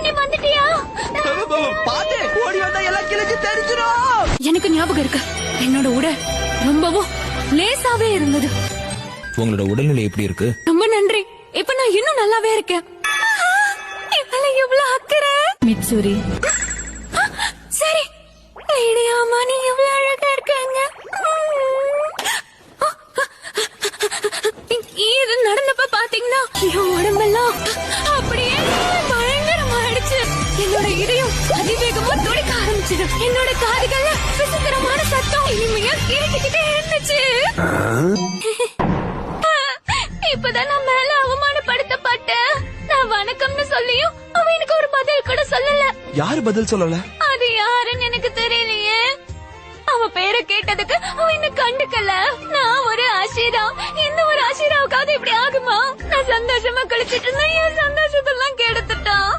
நீ வந்துட்டியா? பாத்து ஓடி வந்தா எல்லாம் கிழிஞ்சு தெரிஞ்சிடும். எனக்கு ஞாபகம் இருக்கு, என்னோட உடல் ரொம்பவும் லேசாவே இருந்தது. உங்களோட உடல்நிலை எப்படி இருக்கு? ரொம்ப நன்றி, இப்ப நான் இன்னும் நல்லாவே இருக்கேன். எவ்வளவு அக்கறை மிட்சூரி. சரி லேடியாமா, நீ எவ்வளவு அழகா இருக்காங்க. இது நடந்தப்ப பாத்தீங்கன்னா என் உடம்பெல்லாம் அப்படியே பயங்கரமாயிடுச்சு. என்னோட இதயம் அதிவேகமா துடிக்க ஆரம்பிச்சது. என்னோட காதுகள்ல விசித்திரமான சத்தம் இனிமையா கேட்டுக்கிட்டே இருந்துச்சு. இப்பதான் நான் மேல அவமானப்படுத்தப்பட்டேன். நான் வணக்கம்னு சொல்லியும் அவன் எனக்கு ஒரு பதில் கூட சொல்லல. யாரு பதில் சொல்லல? அது யாருன்னு எனக்கு தெரியலையே. அவன் பேரை கேட்டதுக்கு அவன் என்ன கண்டுக்கல. நான் ஒரு ஆஷிரா, இந்த ஒரு ஆஷிராவுக்காவது இப்படி ஆகுமா? நான் சந்தோஷமா கழிச்சிட்டு இருந்தேன், என் சந்தோஷத்தெல்லாம் கெடுத்துட்டான்.